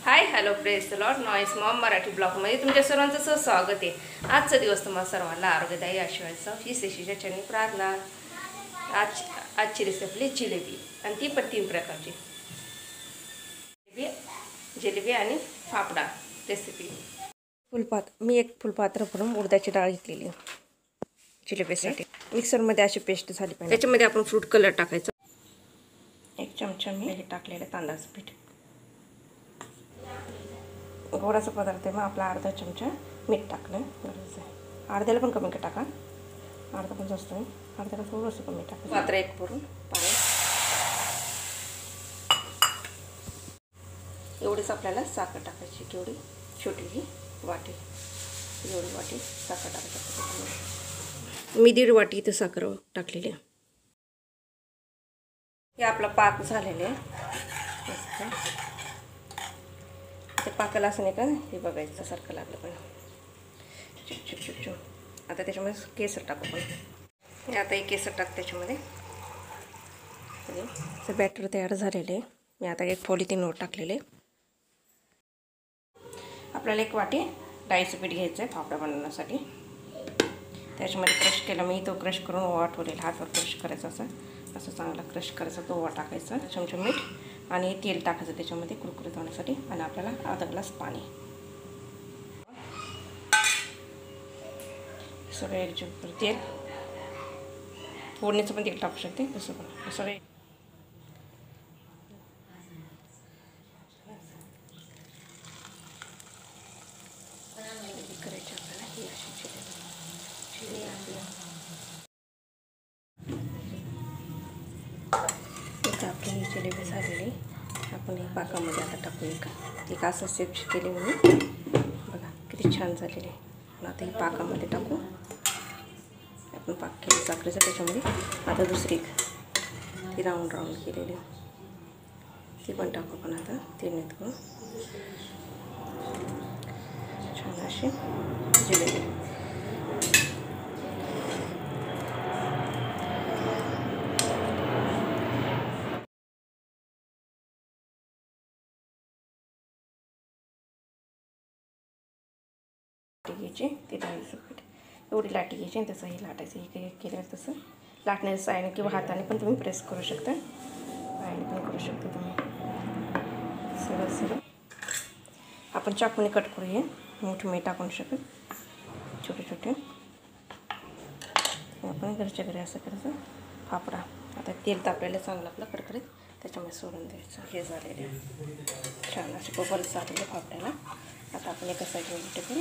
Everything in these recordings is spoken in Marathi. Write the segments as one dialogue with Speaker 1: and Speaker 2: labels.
Speaker 1: Hi hello press the Lord noise Maugham Marathi ब्लॉगमध्ये तुमच्या सर्वांचं स्वागत आहे। आजचा दिवस तुम्हाला सर्वांना आरोग्यदायी आशीर्वादाचा ही शेषीच्या चरणी प्रार्थना। आजची रेसिपी जिलेबी आणि ती पण 3 प्रकारची जिलेबी आणि फाफडा रेसिपी। मी एक फुलपात्र भरून उडदाची डाळ घेतलेली जिलेबीसाठी। मिक्सरमध्ये अशी पेस्ट झाली पाहिजे। त्याच्यामध्ये आपण फ्रूट कलर टाकायचा। 1 चमचा मी हे टाकलेलं तांदळाचं पीठ, गोडाचा पदार्थ आहे मग आपला अर्धा चमचा मीठ टाकलं गरज आहे। अर्ध्याला पण कमी टाका, अर्धा पण जास्त नाही, अर्ध्याला थोडंसं कमी टाका। पात्र एक भरून पाणी, एवढीच आपल्याला साखर टाकायची। केवढी छोटी ही वाटी, एवढी वाटी साखर टाकायची। मी 1.5 वाटी इथं साखर टाकलेली आहे। हे आपला पाक झालेले आहे। ते पाकाला असं नाही का हे बघायचं सारखं लागलं पण चुप। आता त्याच्यामध्ये केसर टाकू पण। हे आता एक केसर टाक त्याच्यामध्ये। ते बॅटर तयार झालेले आहे। मी आता एक पॉलिथिनवर टाकलेले। आपल्याला 1 वाटी डाळीचं पीठ घ्यायचं आहे फाफडा बनवण्यासाठी। त्याच्यामध्ये क्रश केला मी, तो क्रश करून ओवा ठेवलेला, हातावर क्रश करायचा असं चांगला क्रश करायचा, तो ओवा टाकायचा, चमचा मीठ आणि तेल टाकायचं त्याच्यामध्ये कुरकुरीत होण्यासाठी, आणि आपल्याला अर्धा ग्लास पाणी। सगळं एकजीव करून तेल, फोडणीचं पण तेल टाकू शकते तसं पण सगळे करायचे आपल्याला। ही अशी आपली जिलेबी झालेली, आपण हे पाकामध्ये आता टाकू। एक असं शेप केले म्हणून बघा किती छान झालेले। आता ही पाकामध्ये टाकू। आपण पाक केले साखरेचं त्याच्यामध्ये। आता दुसरी ती राऊंड केलेली ती पण टाकू आपण आता तेलात करून। छान अशी जिलेबी घ्यायची। ते डाळीचं पीठ एवढी लाटी घ्यायची आणि तसं हे लाटायचं। एक केल्यावर तसं लाटण्याच्या साहाय्याने किंवा हाताने पण तुम्ही प्रेस करू शकता, पायाने पण करू शकता तुम्ही। सरळ आपण चाकूने कट करूया, मोठे टाकून शकत छोटे आपण घरच्या घरी असं करायचं फाफडा। आता तेल तापलेलं चांगलं आपलं कडकडीत, त्याच्यामध्ये सोडून द्यायचं। हे झालेले छान असे बबल्स झालेले फाफड्याला। आता आपण एका साईडला उलटे करू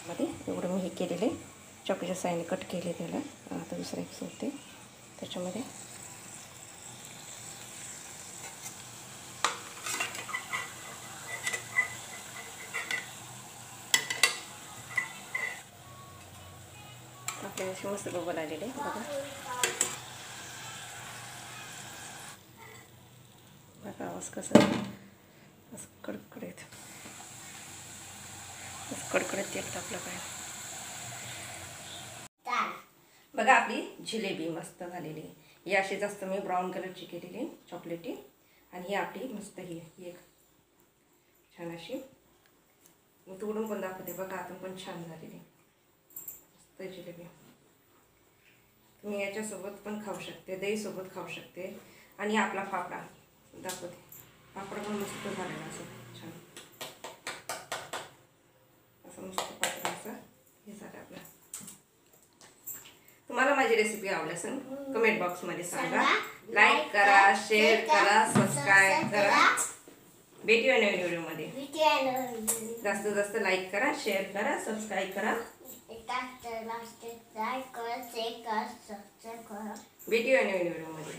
Speaker 1: मध्ये एवढं मी हे केलेले चॉकलेटच्या साईडने कट केले त्याला। आता दुसरं एक सोडते त्याच्यामध्ये। आपल्याला असे मस्त बबल आलेले बघा आवाज कसा असं कडकडीत तेल टाकलं पाहिजे। बघा आपली जिलेबी मस्त झालेली आहे। ही अशी जास्त मी ब्राऊन कलरची केलेली चॉकलेटी, आणि ही आपली मस्त ही एक छान अशी मी तोडून पण दाखवते बघा। आतून पण छान झालेली मस्त जिलेबी। तुम्ही याच्यासोबत पण खाऊ शकते, दहीसोबत खाऊ शकते। आणि आपला फाफडा दाखवते, फाफडा पण मस्त झालेला असं छान असं मस्त फाफडा असं हे झालं आपलं। तुम्हाला माझी रेसिपी आवडली असेल कमेंट बॉक्समध्ये सांगा, लाईक करा, शेअर करा, सबस्क्राईब करा। भेटूया नवीन व्हिडिओमध्ये। जास्त लाईक करा, शेअर करा, सबस्क्राईब करा। भेटूया नवीन व्हिडिओमध्ये।